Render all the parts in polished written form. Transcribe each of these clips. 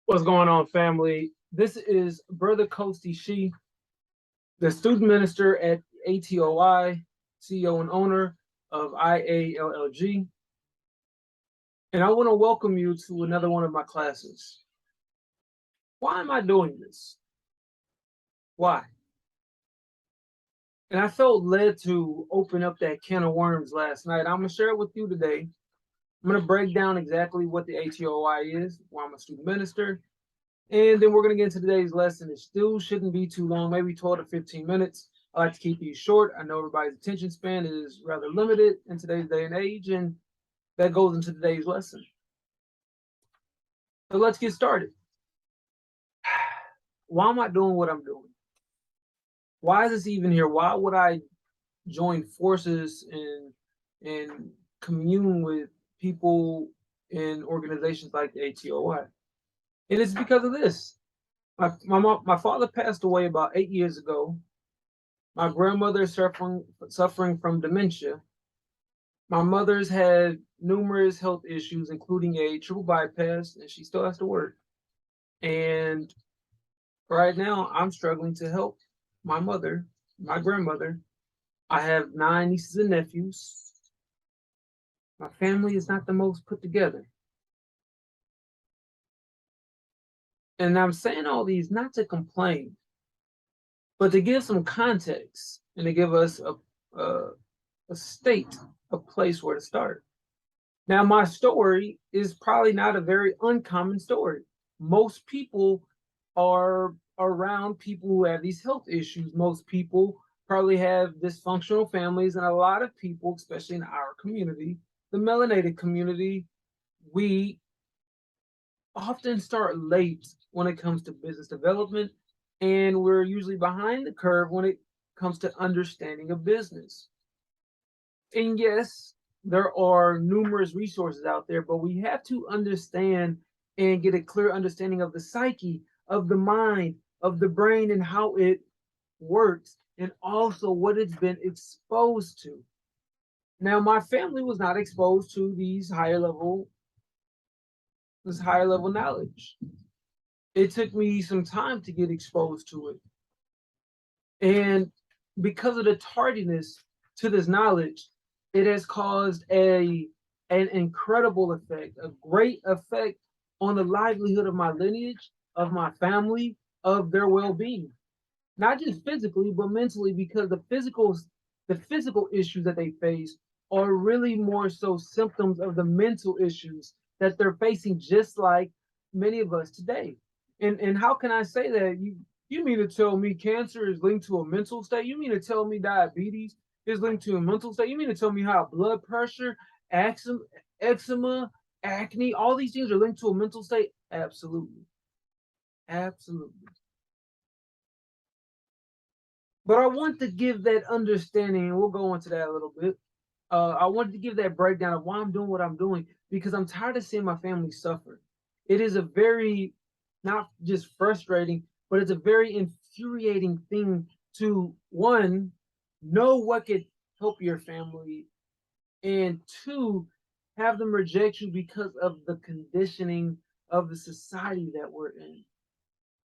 What's going on, family? This is Brother 𝐘𝐨𝐮𝐫, the student minister at ATOI, CEO and owner of IALLG. And I want to welcome you to another one of my classes. Why am I doing this? Why? And I felt led to open up that can of worms last night. I'm going to share it with you today. I'm going to break down exactly what the ATOI is, why I'm a student minister, and then we're going to get into today's lesson. It still shouldn't be too long, maybe 12 to 15 minutes. I like to keep these short. I know everybody's attention span is rather limited in today's day and age, and that goes into today's lesson. So let's get started. Why am I doing what I'm doing? Why is this even here? Why would I join forces and commune with people in organizations like the ATOI? And it's because of this. My father passed away about 8 years ago. My grandmother is suffering from dementia. My mother's had numerous health issues, including a triple bypass, and she still has to work. And right now, I'm struggling to help my mother, my grandmother. I have 9 nieces and nephews. My family is not the most put together. And I'm saying all these not to complain, but to give some context and to give us a state, a place where to start. Now, my story is probably not a very uncommon story. Most people are around people who have these health issues. Most people probably have dysfunctional families, and a lot of people, especially in our community, the melanated community, we often start late when it comes to business development, and we're usually behind the curve when it comes to understanding a business. And yes, there are numerous resources out there, but we have to understand and get a clear understanding of the psyche, of the mind, of the brain, and how it works, and also what it's been exposed to. Now, my family was not exposed to this higher level knowledge. It took me some time to get exposed to it. And because of the tardiness to this knowledge, it has caused an incredible effect, a great effect on the livelihood of my lineage, of my family, of their well-being. Not just physically, but mentally, because the physical issues that they face are really more so symptoms of the mental issues that they're facing, just like many of us today. And how can I say that? You mean to tell me cancer is linked to a mental state? You mean to tell me diabetes is linked to a mental state? You mean to tell me how blood pressure, eczema, acne, all these things are linked to a mental state? Absolutely. Absolutely. But I want to give that understanding, and we'll go into that a little bit. I wanted to give that breakdown of why I'm doing what I'm doing, because I'm tired of seeing my family suffer. It is a very, not just frustrating, but it's a very infuriating thing to, one, know what could help your family, and two, have them reject you because of the conditioning of the society that we're in.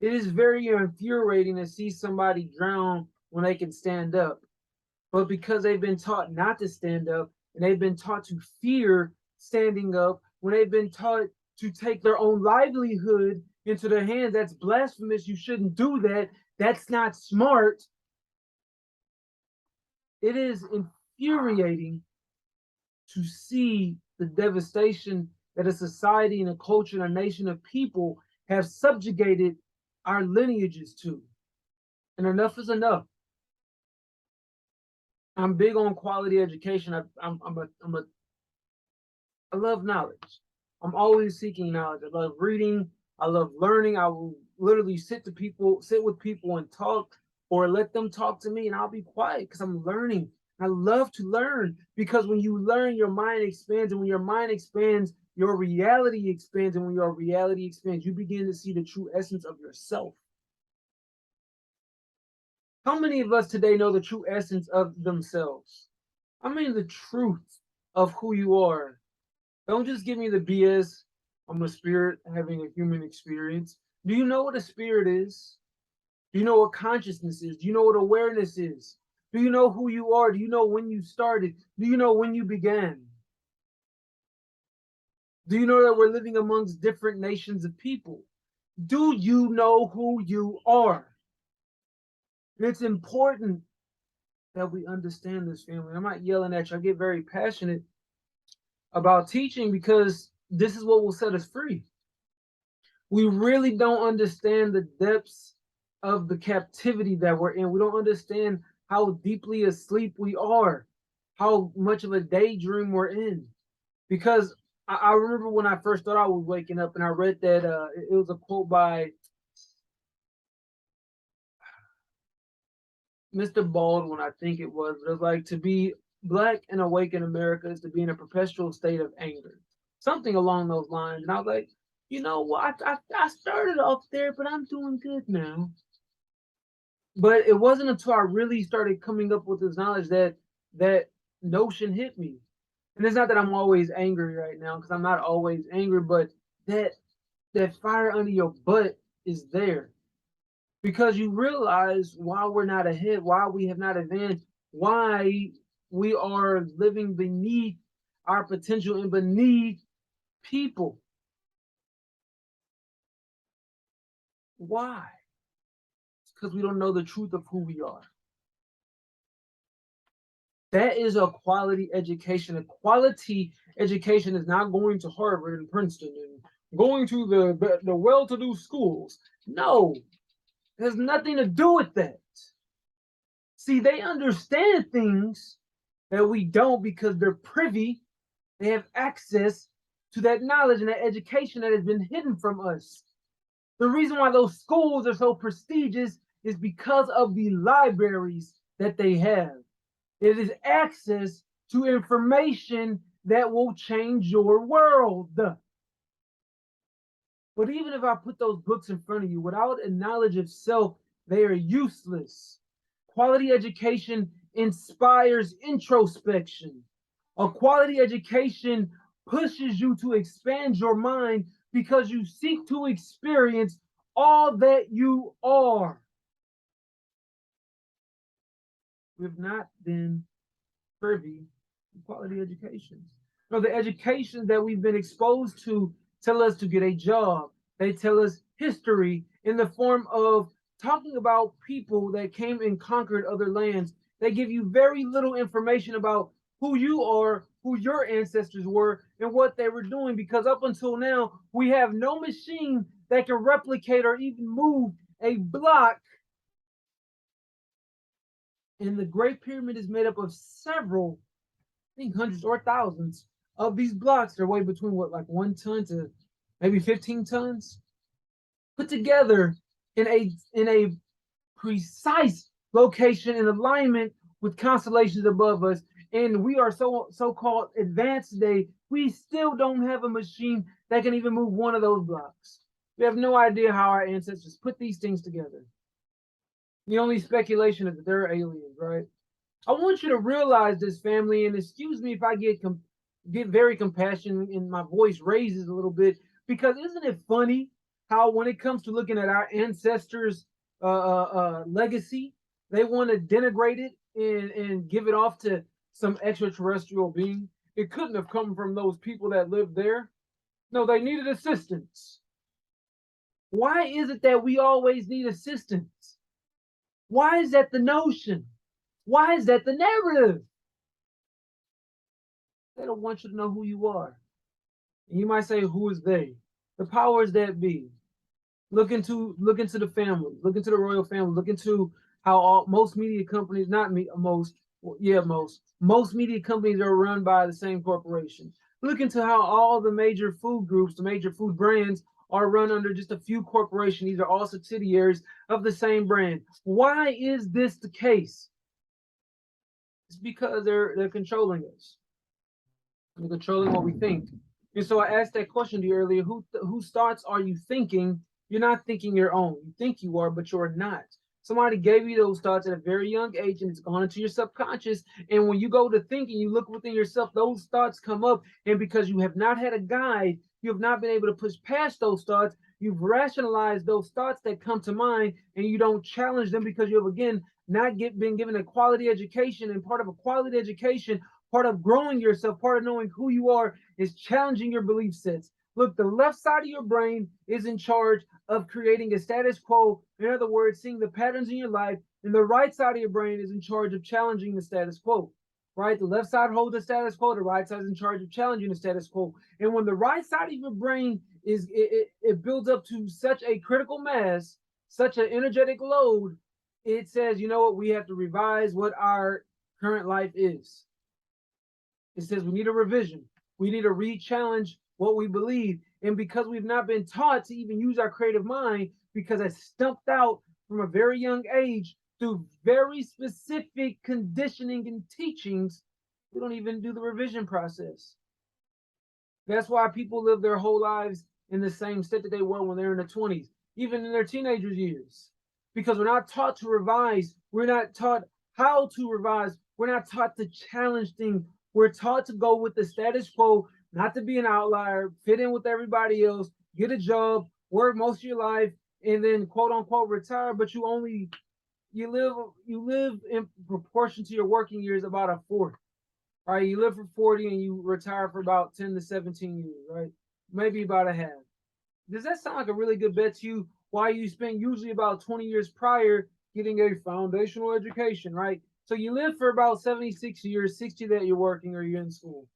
It is very infuriating to see somebody drown when they can stand up. But because they've been taught not to stand up, and they've been taught to fear standing up, when they've been taught to take their own livelihood into their hands, that's blasphemous. You shouldn't do that. That's not smart. It is infuriating to see the devastation that a society and a culture and a nation of people have subjugated our lineages to. And enough is enough. I'm big on quality education. I love knowledge. I'm always seeking knowledge. I love reading. I love learning. I will literally sit with people and talk, or let them talk to me, and I'll be quiet because I'm learning. I love to learn, because when you learn, your mind expands, and when your mind expands, your reality expands, and when your reality expands, you begin to see the true essence of yourself. How many of us today know the true essence of themselves? I mean, the truth of who you are. Don't just give me the BS. I'm a spirit having a human experience. Do you know what a spirit is? Do you know what consciousness is? Do you know what awareness is? Do you know who you are? Do you know when you started? Do you know when you began? Do you know that we're living amongst different nations of people? Do you know who you are? And it's important that we understand this, family. I'm not yelling at you. I get very passionate about teaching because this is what will set us free. We really don't understand the depths of the captivity that we're in. We don't understand how deeply asleep we are, how much of a daydream we're in. Because I remember when I first thought I was waking up and I read that it was a quote by Mr. Baldwin, I think it was. But it was like, to be black and awake in America is to be in a perpetual state of anger, something along those lines. And I was like, you know what? I started off there, but I'm doing good now. But it wasn't until I really started coming up with this knowledge that that notion hit me. And it's not that I'm always angry right now, because I'm not always angry, but that that fire under your butt is there. Because you realize why we're not ahead, why we have not advanced, why we are living beneath our potential and beneath people. Why? It's because we don't know the truth of who we are. That is a quality education. A quality education is not going to Harvard and Princeton and going to the well-to-do schools. No, it has nothing to do with that. See, they understand things that we don't because they're privy. They have access to that knowledge and that education that has been hidden from us. The reason why those schools are so prestigious is because of the libraries that they have. It is access to information that will change your world. But even if I put those books in front of you, without a knowledge of self, they are useless. Quality education inspires introspection. A quality education pushes you to expand your mind because you seek to experience all that you are. We've not been privy to quality education. No, the education that we've been exposed to tell us to get a job. They tell us history in the form of talking about people that came and conquered other lands. They give you very little information about who you are, who your ancestors were, and what they were doing, because up until now, we have no machine that can replicate or even move a block. And the Great Pyramid is made up of several, I think hundreds or thousands of these blocks. They're weighed between what, like 1 ton to maybe 15 tons, put together in a precise location in alignment with constellations above us. And we are so-called advanced today, we still don't have a machine that can even move one of those blocks. We have no idea how our ancestors put these things together. The only speculation is that they're aliens, right? I want you to realize this, family, and excuse me if I get very compassionate and my voice raises a little bit, because isn't it funny how when it comes to looking at our ancestors' legacy, they want to denigrate it and give it off to some extraterrestrial being? It couldn't have come from those people that lived there. No, they needed assistance. Why is it that we always need assistance? Why is that the notion? Why is that the narrative? They don't want you to know who you are. And you might say, who is they? The powers that be. Look into the family. Look into the royal family. Look into how most media companies, not me, most media companies are run by the same corporation. Look into how all the major food groups, the major food brands, are run under just a few corporations. These are all subsidiaries of the same brand. Why is this the case? It's because they're controlling us. They're controlling what we think. And so I asked that question to you earlier. Whose thoughts are you thinking? You're not thinking your own. You think you are, but you're not. Somebody gave you those thoughts at a very young age, and it's gone into your subconscious. And when you go to think and you look within yourself, those thoughts come up. And because you have not had a guide You have not been able to push past those thoughts. You've rationalized those thoughts that come to mind, and you don't challenge them because you have, again, not been given a quality education. And part of a quality education, part of growing yourself, part of knowing who you are, is challenging your belief sets. Look, the left side of your brain is in charge of creating a status quo. In other words, seeing the patterns in your life. And the right side of your brain is in charge of challenging the status quo. Right? The left side holds the status quo. The right side is in charge of challenging the status quo. And when the right side of your brain it builds up to such a critical mass, such an energetic load, it says, you know what, we have to revise what our current life is. It says we need a revision. We need to re-challenge what we believe. And because we've not been taught to even use our creative mind, because it's stumped out from a very young age through very specific conditioning and teachings, we don't even do the revision process. That's why people live their whole lives in the same state that they were when they're in their 20s, even in their teenagers' years. Because we're not taught to revise. We're not taught how to revise. We're not taught to challenge things. We're taught to go with the status quo, not to be an outlier, fit in with everybody else, get a job, work most of your life, and then quote unquote retire, but you live in proportion to your working years about a fourth. Right? You live for 40 and you retire for about 10 to 17 years, right? Maybe about a half. Does that sound like a really good bet to you? Why you spent usually about 20 years prior getting a foundational education, right? So you live for about 76 years, 60 that you're working or you're in school.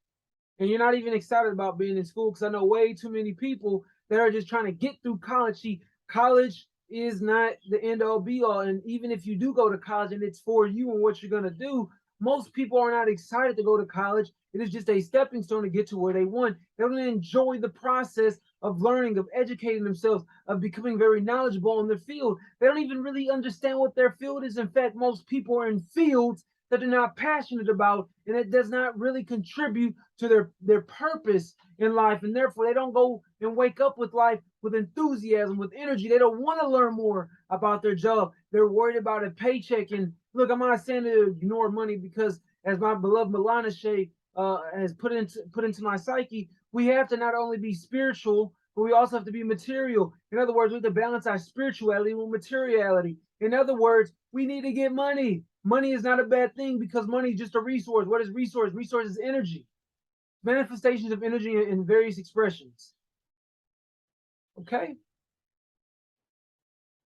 And you're not even excited about being in school, because I know way too many people that are just trying to get through college. See, college is not the end all be all. And even if you do go to college and it's for you and what you're going to do, most people are not excited to go to college. It is just a stepping stone to get to where they want. They don't enjoy the process of learning, of educating themselves, of becoming very knowledgeable in their field. They don't even really understand what their field is. In fact, most people are in fields that they're not passionate about, and it does not really contribute to their purpose in life. And therefore, they don't go and wake up with life with enthusiasm, with energy. They don't want to learn more about their job. They're worried about a paycheck. And look, I'm not saying to ignore money, because as my beloved Milana Shea has put into my psyche, we have to not only be spiritual, but we also have to be material. In other words, we have to balance our spirituality with materiality. In other words, we need to get money. Money is not a bad thing, because money is just a resource. What is resource? Resource is energy. Manifestations of energy in various expressions. Okay?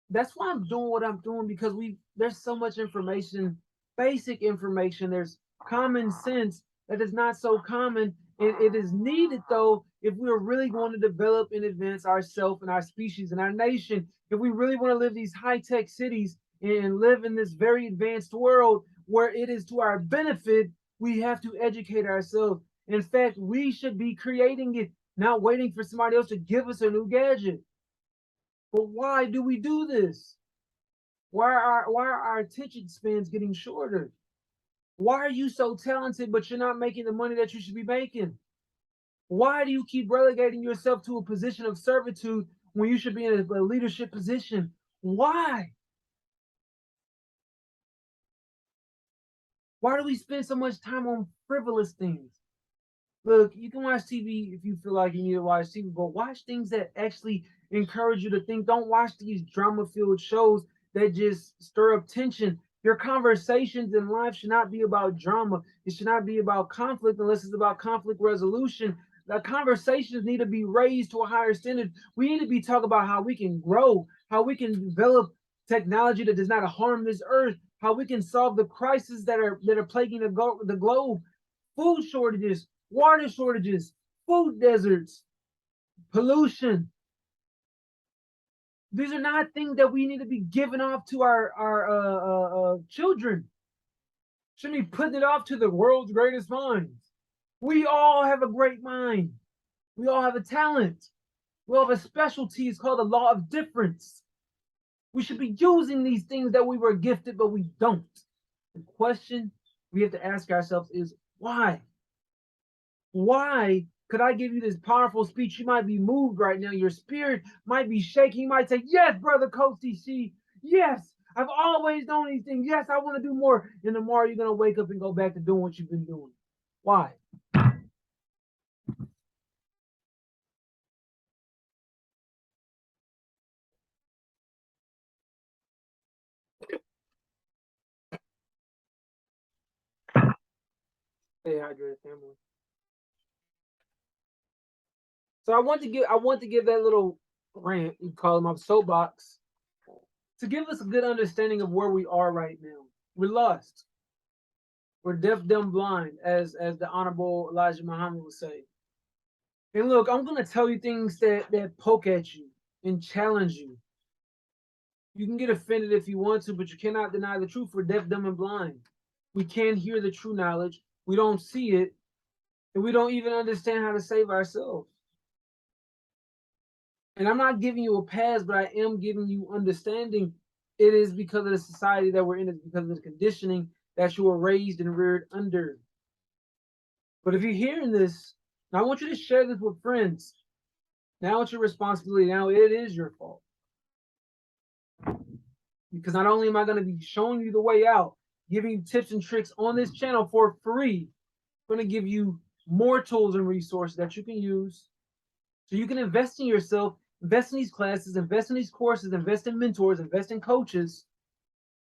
That's why I'm doing what I'm doing, because there's so much information, basic information. There's common sense that is not so common. It is needed, though, if we're really going to develop and advance ourselves and our species and our nation. If we really want to live these high-tech cities and live in this very advanced world where it is to our benefit, we have to educate ourselves. In fact, we should be creating it, not waiting for somebody else to give us a new gadget. But why do we do this? Why are our attention spans getting shorter? Why are you so talented, but you're not making the money that you should be making? Why do you keep relegating yourself to a position of servitude when you should be in a leadership position? Why? Why do we spend so much time on frivolous things? Look, you can watch TV if you feel like you need to watch TV, but watch things that actually encourage you to think. Don't watch these drama-filled shows that just stir up tension. Your conversations in life should not be about drama. It should not be about conflict unless it's about conflict resolution. The conversations need to be raised to a higher standard. We need to be talking about how we can grow, how we can develop technology that does not harm this earth, how we can solve the crises that are plaguing the globe. Food shortages, water shortages, food deserts, pollution. These are not things that we need to be giving off to our children. Shouldn't be putting it off to the world's greatest minds. We all have a great mind. We all have a talent. We all have a specialty. It's called the law of difference. We should be using these things that we were gifted, but we don't. The question we have to ask ourselves is why? Why could I give you this powerful speech? You might be moved right now. Your spirit might be shaking. You might say, yes, brother Coach DC. Yes, I've always known these things. Yes, I want to do more. And tomorrow you're going to wake up and go back to doing what you've been doing. Why? Stay hydrated, family. So I want to give that little rant, you call it my soapbox, to give us a good understanding of where we are right now. We're lost. We're deaf, dumb, blind, as the Honorable Elijah Muhammad would say. And look, I'm gonna tell you things that poke at you and challenge you. You can get offended if you want to, but you cannot deny the truth. We're deaf, dumb, and blind. We can't hear the true knowledge. We don't see it, and we don't even understand how to save ourselves. And I'm not giving you a pass, but I am giving you understanding. It is because of the society that we're in. It's because of the conditioning that you were raised and reared under. But if you're hearing this, now I want you to share this with friends. Now it's your responsibility. Now it is your fault. Because not only am I going to be showing you the way out, giving you tips and tricks on this channel for free, I'm going to give you more tools and resources that you can use so you can invest in yourself, invest in these classes, invest in these courses, invest in mentors, invest in coaches,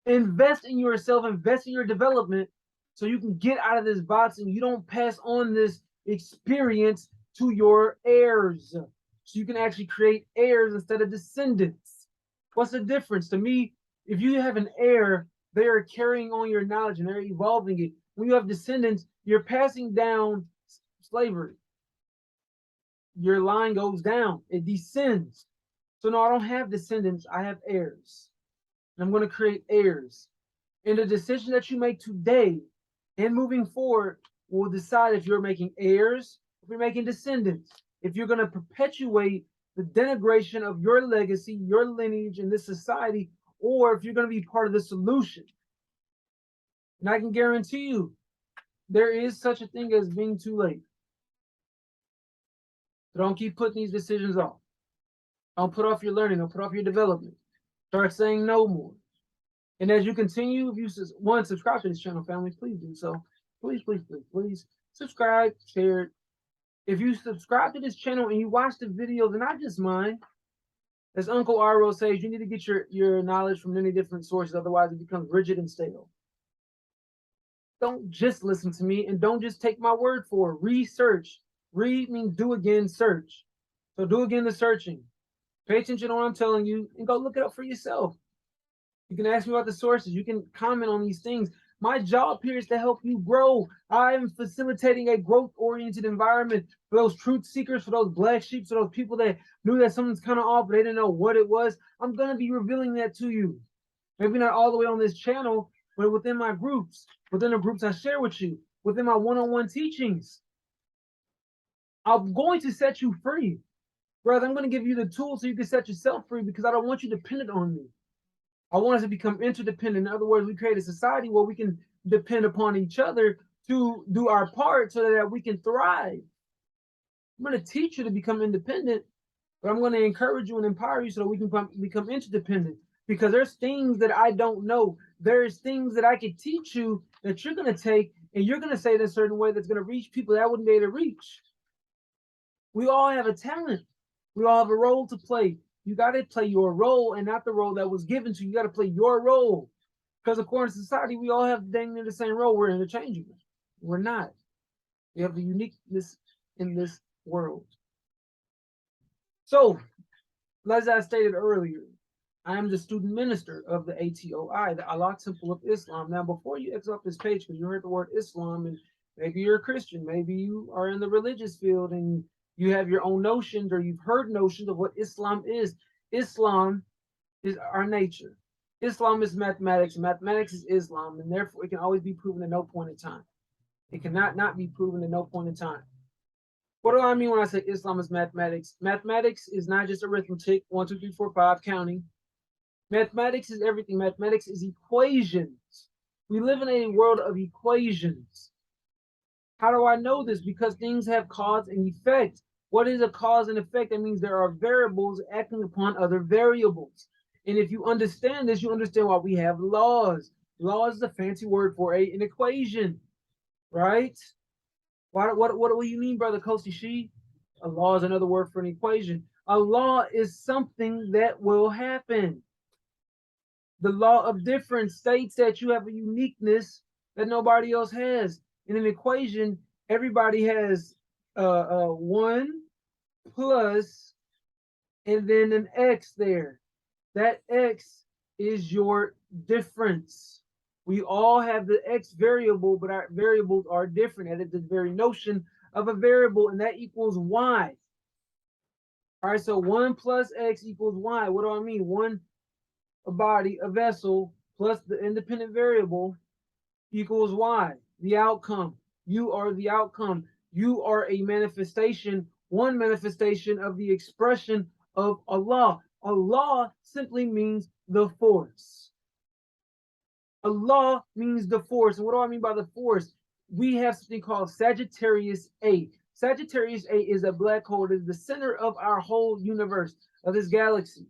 invest in yourself, invest in your development so you can get out of this box and you don't pass on this experience to your heirs. So you can actually create heirs instead of descendants. What's the difference? To me, if you have an heir, they are carrying on your knowledge and they're evolving it. When you have descendants, you're passing down slavery. Your line goes down, it descends. So no, I don't have descendants, I have heirs. And I'm going to create heirs. And the decision that you make today and moving forward will decide if you're making heirs, if you're making descendants, if you're going to perpetuate the denigration of your legacy, your lineage in this society, or if you're going to be part of the solution. And I can guarantee you, there is such a thing as being too late. So don't keep putting these decisions off. Don't put off your learning. Don't put off your development. Start saying no more. And as you continue, if you want to subscribe to this channel, family, please do so. Please, please, please, please subscribe, share it. If you subscribe to this channel and you watch the videos, and not just mine, as Uncle Arro says, you need to get your knowledge from many different sources, otherwise it becomes rigid and stale. Don't just listen to me and don't just take my word for it. Research. Read means do again, search. So do again the searching. Pay attention to what I'm telling you and go look it up for yourself. You can ask me about the sources. You can comment on these things. My job here is to help you grow. I'm facilitating a growth-oriented environment for those truth seekers, for those black sheep, for those people that knew that something's kind of off, but they didn't know what it was. I'm going to be revealing that to you. Maybe not all the way on this channel, but within my groups, within the groups I share with you, within my one-on-one teachings. I'm going to set you free. Brother, I'm going to give you the tools so you can set yourself free because I don't want you dependent on me. I want us to become interdependent. In other words, we create a society where we can depend upon each other to do our part so that we can thrive. I'm going to teach you to become independent, but I'm going to encourage you and empower you so that we can become interdependent. Because there's things that I don't know. There's things that I can teach you that you're going to take and you're going to say it in a certain way that's going to reach people that I wouldn't be able to reach. We all have a talent. We all have a role to play. You got to play your role and not the role that was given to you. You got to play your role. Because according to society, we all have dang near the same role. We're interchangeable. We're not. We have the uniqueness in this world. So, as I stated earlier, I am the student minister of the ATOI, the Allah Temple of Islam. Now, before you exit off this page, because you heard the word Islam, and maybe you're a Christian, maybe you are in the religious field, and you have your own notions, or you've heard notions of what Islam is. Islam is our nature. Islam is mathematics. Mathematics is Islam, and therefore it can always be proven at no point in time. It cannot not be proven at no point in time. What do I mean when I say Islam is mathematics? Mathematics is not just arithmetic, 1, 2, 3, 4, 5, counting. Mathematics is everything. Mathematics is equations. We live in a world of equations. How do I know this? Because things have cause and effect. What is a cause and effect? That means there are variables acting upon other variables. And if you understand this, you understand why we have laws. Laws is a fancy word for an equation, right? What do you mean, Brother 𝐘𝐨𝐿G? A law is another word for an equation. A law is something that will happen. The law of difference states that you have a uniqueness that nobody else has. In an equation, Everybody has 1 plus and then an x there. That x is your difference. We all have the x variable, but our variables are different. That is the very notion of a variable, and that equals y. All right, so 1 plus x equals y. What do I mean? 1, a body, a vessel, plus the independent variable equals y, the outcome. You are the outcome. You are a manifestation, one manifestation of the expression of Allah. Allah simply means the force. Allah means the force. And what do I mean by the force? We have something called Sagittarius A. Sagittarius A is a black hole. It is the center of our whole universe, of this galaxy.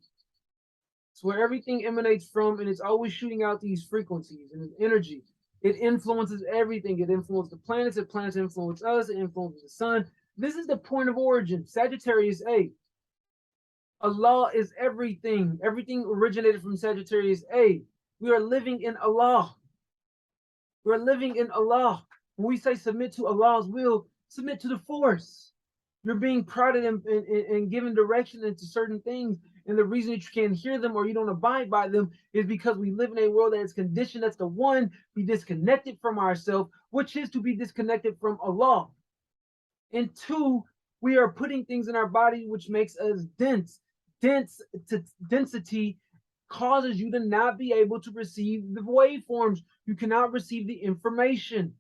It's where everything emanates from, and it's always shooting out these frequencies and energy. It influences everything. It influences the planets. The planets influence us. It influences the sun. This is the point of origin. Sagittarius A. Allah is everything. Everything originated from Sagittarius A. We are living in Allah. We're living in Allah. When we say submit to Allah's will, submit to the force. You're being prodded and given direction into certain things. And the reason that you can't hear them or you don't abide by them is because we live in a world that is conditioned. That's the one, be disconnected from ourselves, which is to be disconnected from Allah. And 2, we are putting things in our body which makes us dense. Density causes you to not be able to receive the waveforms. You cannot receive the information.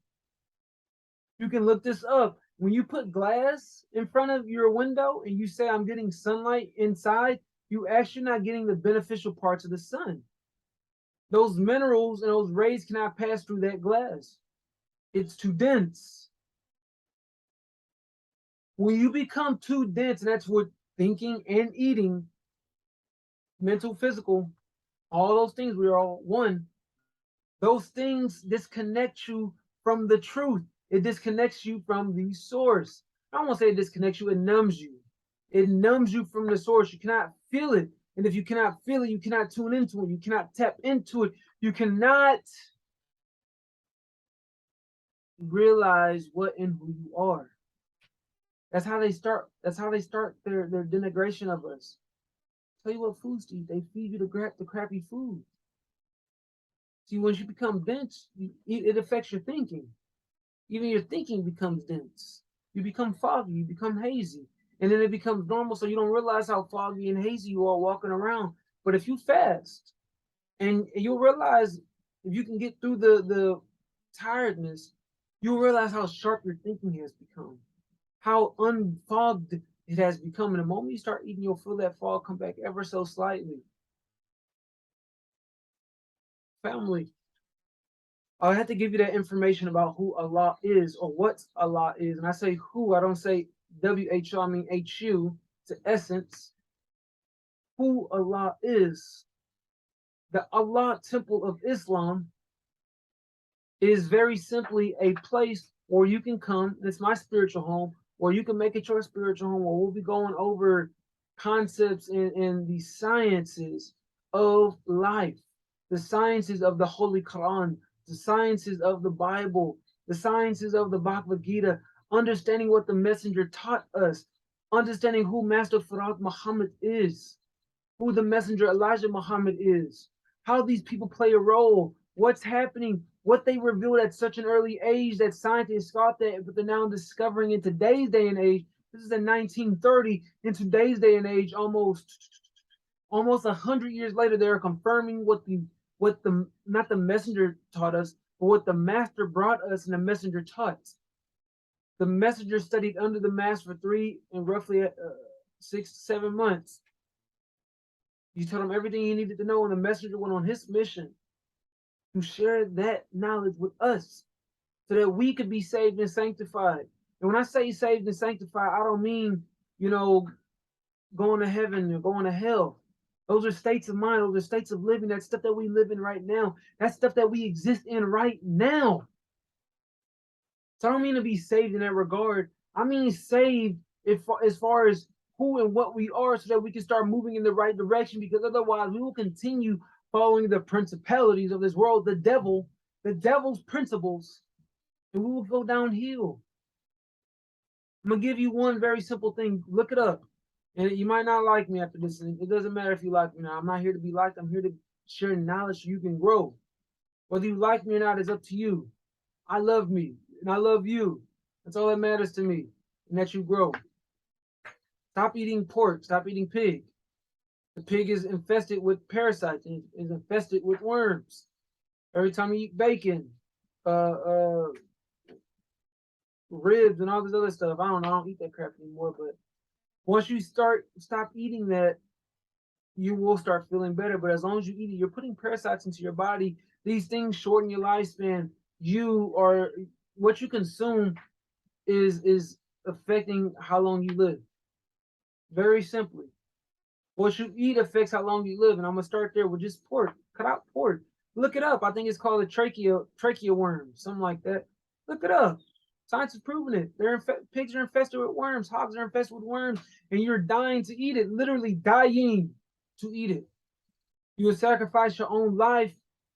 You can look this up. When you put glass in front of your window and you say, I'm getting sunlight inside, you actually not getting the beneficial parts of the sun. Those minerals and those rays cannot pass through that glass. It's too dense. When you become too dense, and that's what thinking and eating, mental, physical, all those things, we are all one. Those things disconnect you from the truth. It disconnects you from the source. I don't want to say it disconnects you, it numbs you. It numbs you from the source. You cannot feel it. And if you cannot feel it, you cannot tune into it. You cannot tap into it. You cannot realize what and who you are. That's how they start. That's how they start their denigration of us. Tell you what foods to eat. They feed you the crappy food. See, once you become dense, it affects your thinking. Even your thinking becomes dense. You become foggy. You become hazy. And then it becomes normal, so you don't realize how foggy and hazy you are walking around. But if you fast, and you'll realize if you can get through the tiredness, you'll realize how sharp your thinking has become, how unfogged it has become. And the moment you start eating, you'll feel that fog come back ever so slightly. Family, I have to give you that information about who Allah is or what Allah is. And I say who, I don't say WHO, I mean HU, to essence. Who Allah is. The Allah Temple of Islam is very simply a place where you can come. It's my spiritual home, or you can make it your spiritual home, where we'll be going over concepts in the sciences of life, the sciences of the Holy Quran, the sciences of the Bible, the sciences of the Bhagavad Gita, understanding what the messenger taught us, understanding who Master Farad Muhammad is, who the messenger Elijah Muhammad is, how these people play a role, what's happening, what they revealed at such an early age that scientists thought that, but they're now discovering in today's day and age. This is in 1930. In today's day and age, almost 100 years later, they're confirming what the not the messenger taught us, but what the master brought us and the messenger taught. The messenger studied under the master for roughly 6 to 7 months. He told him everything he needed to know, and the messenger went on his mission to share that knowledge with us so that we could be saved and sanctified. And when I say saved and sanctified, I don't mean, going to heaven or going to hell. Those are states of mind. Those are states of living. That's stuff that we live in right now. That's stuff that we exist in right now. So I don't mean to be saved in that regard. I mean saved as far as who and what we are, so that we can start moving in the right direction, because otherwise we will continue following the principalities of this world, the devil's principles, and we will go downhill. I'm gonna give you one very simple thing. Look it up. And you might not like me after this. It doesn't matter if you like me now. I'm not here to be liked. I'm here to share knowledge so you can grow. Whether you like me or not is up to you. I love me and I love you. That's all that matters to me. And that you grow. Stop eating pork. Stop eating pig. The pig is infested with parasites and is infested with worms. Every time you eat bacon, ribs and all this other stuff. I don't eat that crap anymore, but once you stop eating that, you will start feeling better. But as long as you eat it, you're putting parasites into your body. These things shorten your lifespan. What you consume is affecting how long you live. Very simply. What you eat affects how long you live. And I'm gonna start there with just pork. Cut out pork. Look it up. I think it's called a trachea worm, something like that. Look it up. Science has proven it. Pigs are infested with worms. Hogs are infested with worms, and you're dying to eat it. Literally dying to eat it. You would sacrifice your own life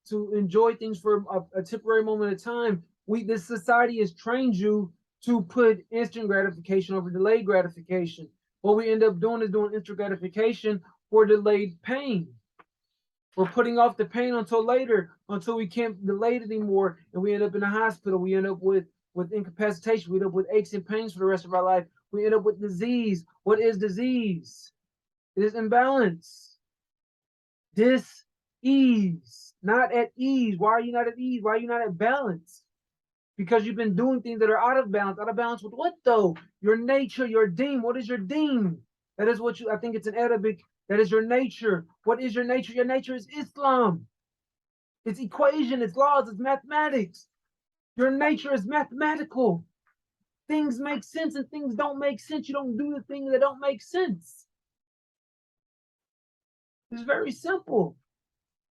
to enjoy things for a temporary moment of time. This society has trained you to put instant gratification over delayed gratification. What we end up doing is doing instant gratification for delayed pain. We're putting off the pain until later, until we can't delay it anymore, and we end up in the hospital. We end up with incapacitation. We end up with aches and pains for the rest of our life. We end up with disease. What is disease? It is imbalance. Dis-ease. Not at ease. Why are you not at ease? Why are you not at balance? Because you've been doing things that are out of balance. Out of balance with what though? Your nature, your deen. What is your deen? That is what I think it's an Arabic. That is your nature. What is your nature? Your nature is Islam. It's equation, it's laws, it's mathematics. Your nature is mathematical. Things make sense and things don't make sense. You don't do the things that don't make sense. It's very simple.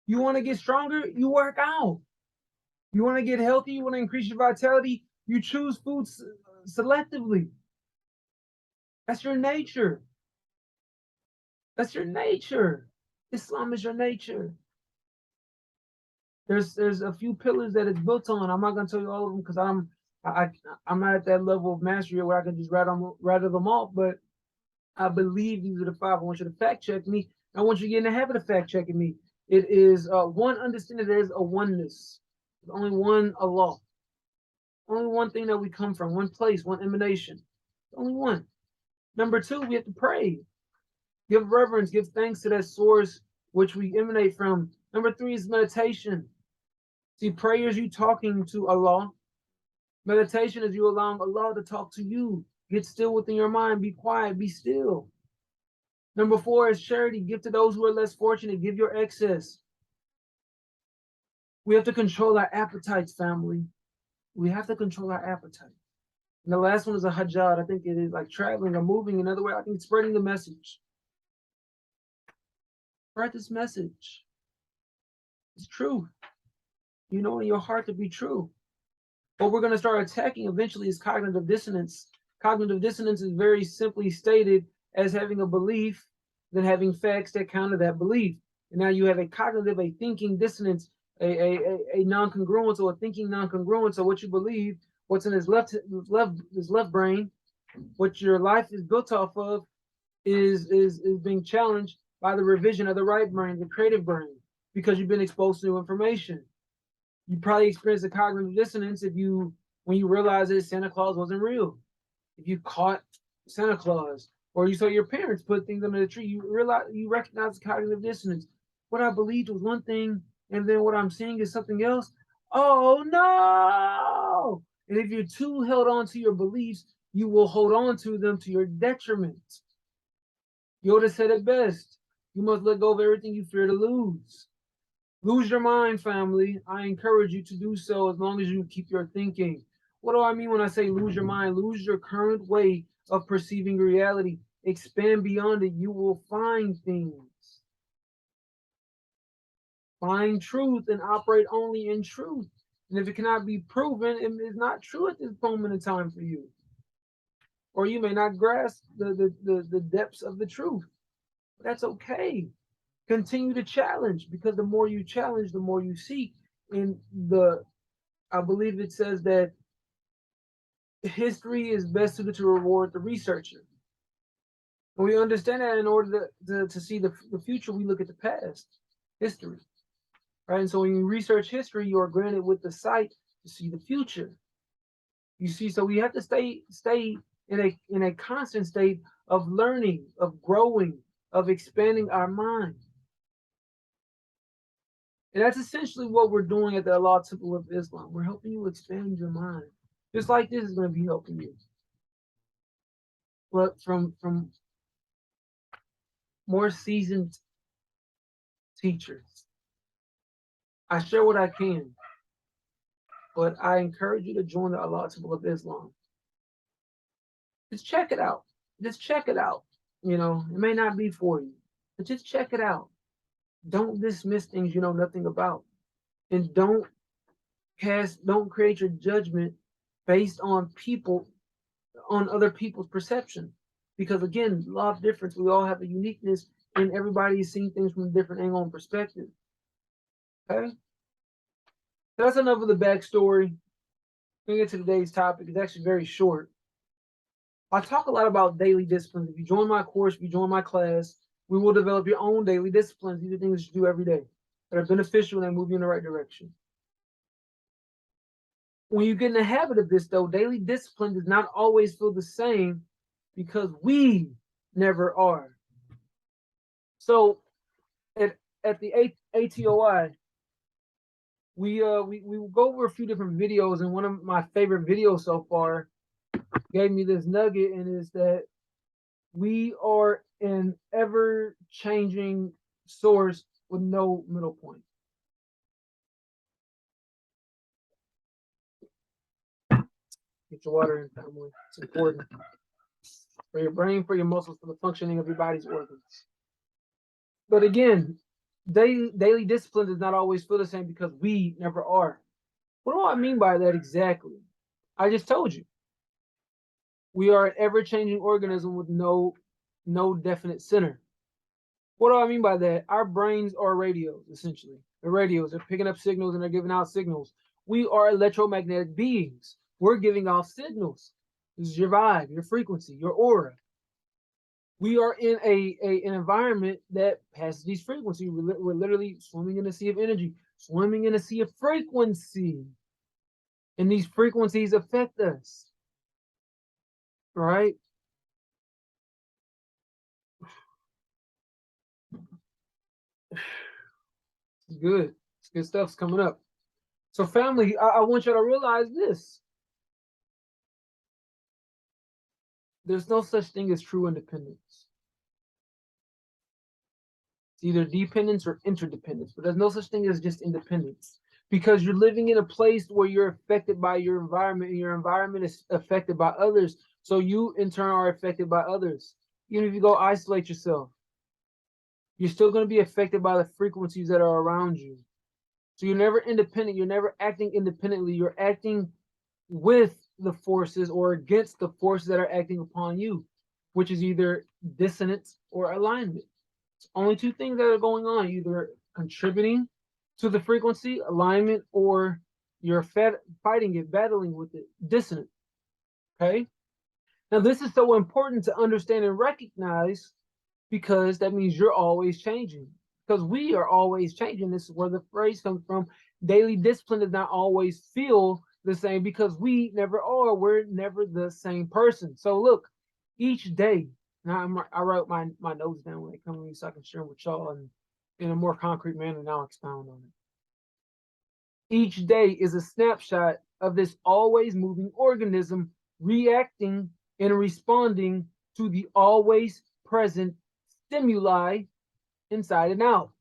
You want to get stronger, you work out. You want to get healthy, you want to increase your vitality, you choose foods selectively. That's your nature. That's your nature. Islam is your nature. There's a few pillars that it's built on. I'm not gonna tell you all of them because I'm not at that level of mastery where I can just rattle them off. But I believe these are the five. I want you to fact check me. I want you to get in the habit of fact checking me. It is one, understanding there is a oneness. There's only one Allah. Only one thing that we come from, one place, one emanation. Only one. Number two, we have to pray. Give reverence, give thanks to that source which we emanate from. Number three is meditation. See, prayer is you talking to Allah. Meditation is you allowing Allah to talk to you. Get still within your mind. Be quiet. Be still. Number four is charity. Give to those who are less fortunate. Give your excess. We have to control our appetites, family. We have to control our appetite. And the last one is a hajjat. I think it is like traveling or moving. In other words, I think it's spreading the message. Spread this message. It's true. You know in your heart to be true. What we're going to start attacking eventually is cognitive dissonance. Cognitive dissonance is very simply stated as having a belief, then having facts that counter that belief. And now you have a cognitive, a thinking dissonance, a non-congruence or a thinking non-congruence. So what you believe, what's in his left brain, what your life is built off of, is being challenged by the revision of the right brain, the creative brain, because you've been exposed to new information. You probably experienced a cognitive dissonance when you realized that Santa Claus wasn't real. If you caught Santa Claus, or you saw your parents put things under the tree, you recognize the cognitive dissonance. What I believed was one thing, and then what I'm seeing is something else. Oh no! And if you're too held on to your beliefs, you will hold on to them to your detriment. Yoda said it best. You must let go of everything you fear to lose. Lose your mind, family. I encourage you to do so as long as you keep your thinking. What do I mean when I say lose your mind? Lose your current way of perceiving reality. Expand beyond it. You will find things. Find truth and operate only in truth. And if it cannot be proven, it is not true at this moment in time for you. Or you may not grasp the depths of the truth. But that's okay. Continue to challenge, because the more you challenge, the more you seek. And I believe it says that history is best suited to reward the researcher. And we understand that in order to see the future, we look at the past, history, right? And so when you research history, you are granted with the sight to see the future. You see, so we have to stay in a constant state of learning, of growing, of expanding our mind. And that's essentially what we're doing at the Allah Temple of Islam. We're helping you expand your mind. Just like this is going to be helping you. But from more seasoned teachers. I share what I can, but I encourage you to join the Allah Temple of Islam. Just check it out. Just check it out. You know, it may not be for you, but just check it out. Don't dismiss things you know nothing about. And don't create your judgment based on people, on other people's perception. Because again, law of difference, we all have a uniqueness, and everybody is seeing things from a different angle and perspective. Okay? That's enough of the backstory. We're going to get to today's topic. It's actually very short. I talk a lot about daily disciplines. If you join my course, if you join my class, we will develop your own daily disciplines. These are things you do every day that are beneficial and move you in the right direction. When you get in the habit of this, though, daily discipline does not always feel the same because we never are. So at the ATOI, we will go over a few different videos, and one of my favorite videos so far gave me this nugget, and is that we are an ever-changing source with no middle point. Get your water in, family. It's important for your brain, for your muscles, for the functioning of your body's organs. But again, daily discipline does not always feel the same because we never are. What do I mean by that exactly? I just told you. We are an ever-changing organism with no definite center. What do I mean by that? Our brains are radios, essentially. They're radios. They're picking up signals and they're giving out signals. We are electromagnetic beings. We're giving off signals. This is your vibe, your frequency, your aura. We are in an environment that passes these frequencies. We're literally swimming in a sea of energy, swimming in a sea of frequency. And these frequencies affect us. Right? It's good. It's good stuff's coming up. So family, I want you to realize this. There's no such thing as true independence. It's either dependence or interdependence, but there's no such thing as just independence. Because you're living in a place where you're affected by your environment, and your environment is affected by others. So you, in turn, are affected by others. Even if you go isolate yourself, you're still going to be affected by the frequencies that are around you. So you're never independent. You're never acting independently. You're acting with the forces or against the forces that are acting upon you, which is either dissonance or alignment. It's only two things that are going on, either contributing to the frequency, alignment, or you're fighting it, battling with it, dissonant. Okay? Now, this is so important to understand and recognize because that means you're always changing. Because we are always changing. This is where the phrase comes from. Daily discipline does not always feel the same because we never are. We're never the same person. So look, each day, now I wrote my notes down when they come to me so I can share them with y'all and in a more concrete manner. Now I'll expound on it. Each day is a snapshot of this always moving organism reacting and responding to the always present stimuli inside and out.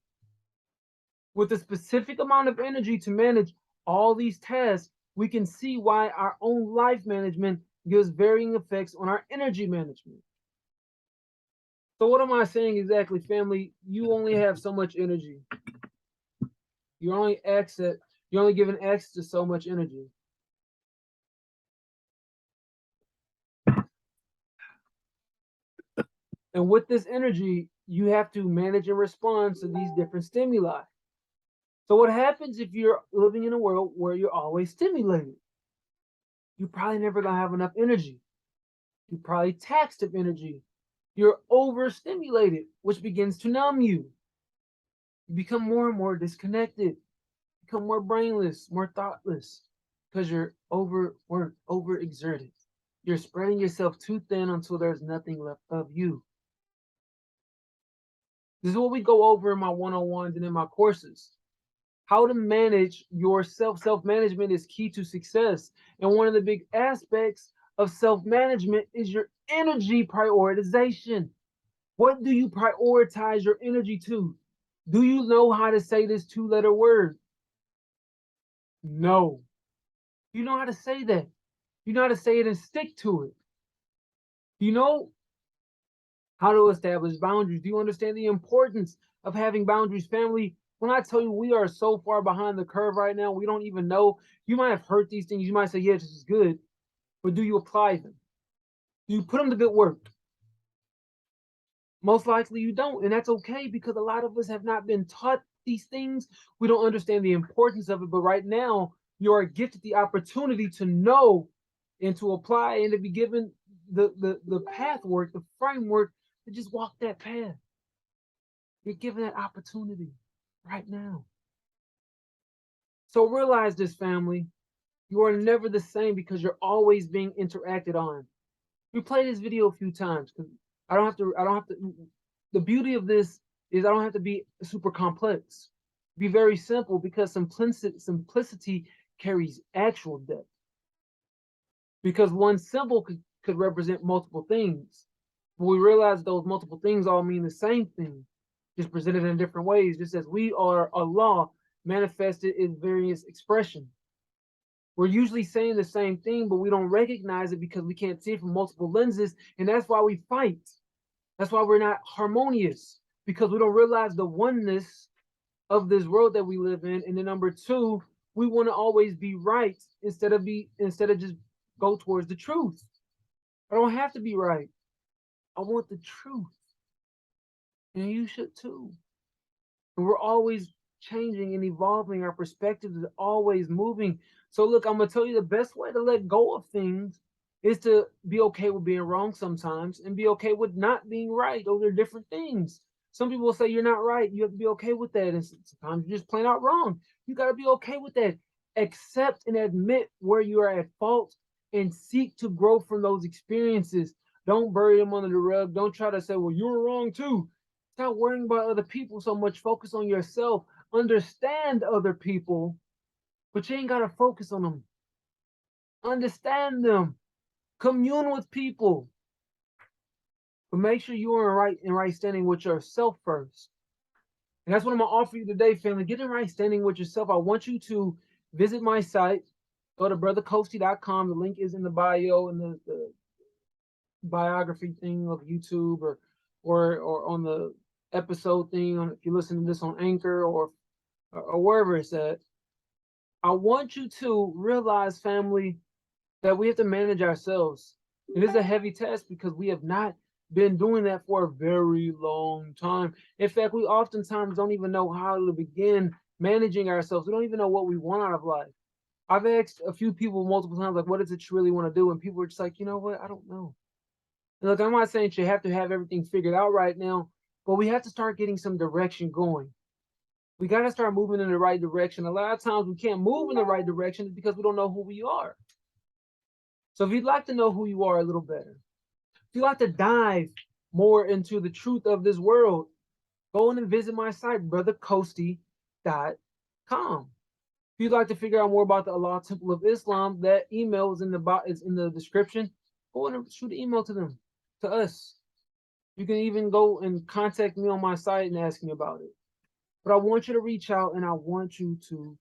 With a specific amount of energy to manage all these tasks, we can see why our own life management gives varying effects on our energy management. So what am I saying exactly, family? You only have so much energy. You're only given access to so much energy. And with this energy, you have to manage and respond to these different stimuli. So what happens if you're living in a world where you're always stimulated? You're probably never gonna have enough energy. You're probably taxed of energy. You're overstimulated, which begins to numb you. You become more and more disconnected, become more brainless, more thoughtless, because you're overworked, overexerted. You're spreading yourself too thin until there's nothing left of you. This is what we go over in my one-on-ones and in my courses. How to manage yourself. Self-management is key to success. And one of the big aspects of self-management is your energy prioritization. What do you prioritize your energy to? Do you know how to say this two-letter word? No. You know how to say that. You know how to say it and stick to it. You know how to establish boundaries. Do you understand the importance of having boundaries, family? When I tell you we are so far behind the curve right now, we don't even know. You might have heard these things. You might say, yeah, this is good. But do you apply them? Do you put them to good work? Most likely you don't. And that's okay, because a lot of us have not been taught these things. We don't understand the importance of it. But right now, you are gifted the opportunity to know and to apply and to be given the pathwork, the framework to just walk that path. You're given that opportunity right now. So realize this, family. You are never the same because you're always being interacted on. We played this video a few times because I don't have to. The beauty of this is I don't have to be super complex. Be very simple, because simplicity carries actual depth. Because one symbol could represent multiple things. But we realize those multiple things all mean the same thing, just presented in different ways, just as we are Allah manifested in various expressions. We're usually saying the same thing, but we don't recognize it because we can't see it from multiple lenses, and that's why we fight. That's why we're not harmonious, because we don't realize the oneness of this world that we live in. And then number two, we want to always be right instead of just go towards the truth. I don't have to be right. I want the truth. And you should too. And we're always changing and evolving. Our perspective is always moving. So look, I'm gonna tell you the best way to let go of things is to be okay with being wrong sometimes and be okay with not being right. Those are different things. Some people will say you're not right. You have to be okay with that. And sometimes you're just plain out wrong. You got to be okay with that. Accept and admit where you are at fault and seek to grow from those experiences. Don't bury them under the rug. Don't try to say, well, you were wrong too. Stop worrying about other people so much. Focus on yourself. Understand other people, but you ain't got to focus on them. Understand them. Commune with people. But make sure you are in right standing with yourself first. And that's what I'm going to offer you today, family. Get in right standing with yourself. I want you to visit my site. Go to brothercoastie.com. The link is in the bio and the biography thing of YouTube, or on the episode thing, if you're listening to this on Anchor or wherever it's at. I want you to realize, family, that we have to manage ourselves. It is a heavy task because we have not been doing that for a very long time. In fact, we oftentimes don't even know how to begin managing ourselves. We don't even know what we want out of life. I've asked a few people multiple times, like, what is it you really want to do? And people are just like, you know what? I don't know. And look, I'm not saying you have to have everything figured out right now, but we have to start getting some direction going. We got to start moving in the right direction. A lot of times we can't move in the right direction because we don't know who we are. So if you'd like to know who you are a little better, if you'd like to dive more into the truth of this world, go in and visit my site, brothercoastie.com. If you'd like to figure out more about the Allah Temple of Islam, that email is in the description. Go in and shoot an email to them, to us. You can even go and contact me on my site and ask me about it. But I want you to reach out, and I want you to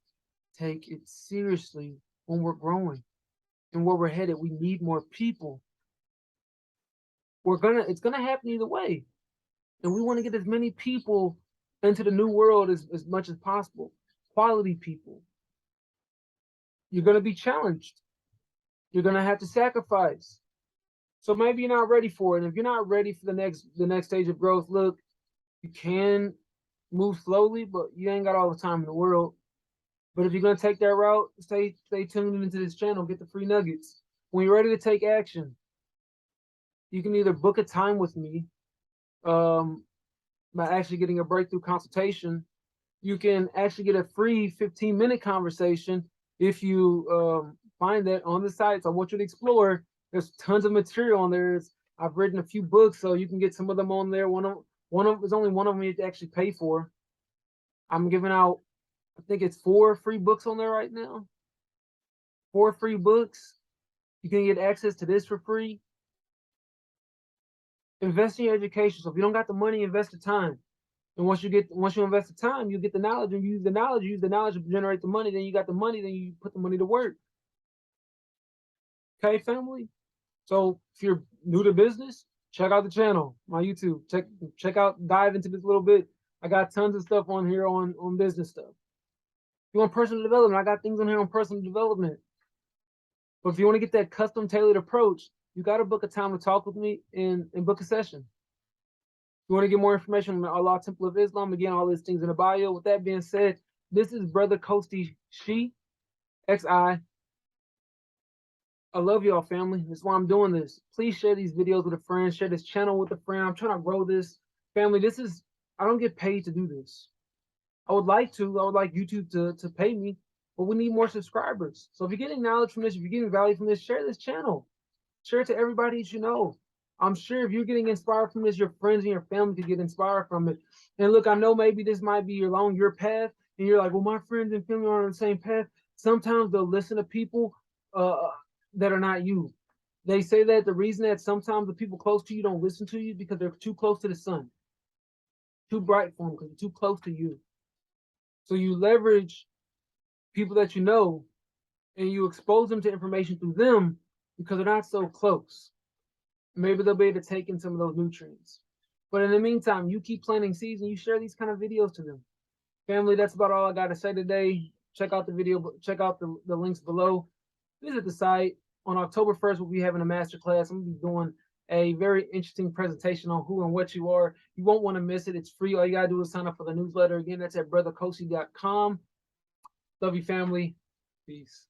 take it seriously when we're growing and where we're headed. We need more people. It's gonna happen either way. And we want to get as many people into the new world as much as possible. Quality people. You're gonna be challenged. You're gonna have to sacrifice. So maybe you're not ready for it. And if you're not ready for the next stage of growth, look, you can move slowly, but you ain't got all the time in the world. But if you're gonna take that route, stay tuned into this channel, get the free nuggets. when you're ready to take action, you can either book a time with me by actually getting a breakthrough consultation. You can actually get a free 15-minute conversation if you find that on the site. So I want you to explore. There's tons of material on there. I've written a few books, so you can get some of them on there. There's only one of them you have to actually pay for. I'm giving out, I think it's 4 free books on there right now. 4 free books. You can get access to this for free. Invest in your education. So if you don't got the money, invest the time. And once you invest the time, you get the knowledge, and you use the knowledge to generate the money. Then you got the money, then you put the money to work. Okay, family? So if you're new to business, check out the channel, my YouTube. Check out, dive into this a little bit. I got tons of stuff on here on business stuff. If you want personal development, I got things on here on personal development. But if you want to get that custom tailored approach, you got to book a time to talk with me and book a session. If you want to get more information on the Allah Temple of Islam, again, all these things in the bio. With that being said, this is Brother 𝐘𝐨𝐮𝐫, XI. I love y'all, family. That's why I'm doing this. Please share these videos with a friend. Share this channel with a friend. I'm trying to grow this. Family, I don't get paid to do this. I would like YouTube to pay me, but we need more subscribers. So if you're getting knowledge from this, if you're getting value from this, share this channel. Share it to everybody that you know. I'm sure if you're getting inspired from this, your friends and your family could get inspired from it. And look, I know maybe this might be along your path, and you're like, well, my friends and family are on the same path. Sometimes they'll listen to people that are not you. They say that the reason that sometimes the people close to you don't listen to you because they're too close to the sun. Too bright for them because they're too close to you. So you leverage people that you know and you expose them to information through them because they're not so close. Maybe they'll be able to take in some of those nutrients. But in the meantime, you keep planting seeds and you share these kind of videos to them. Family, that's about all I got to say today. Check out the video, check out the links below. Visit the site. On October 1st, we'll be having a masterclass. I'm going to be doing a very interesting presentation on who and what you are. You won't want to miss it. It's free. All you got to do is sign up for the newsletter. Again, that's at brotherkosi.com. Love you, family. Peace.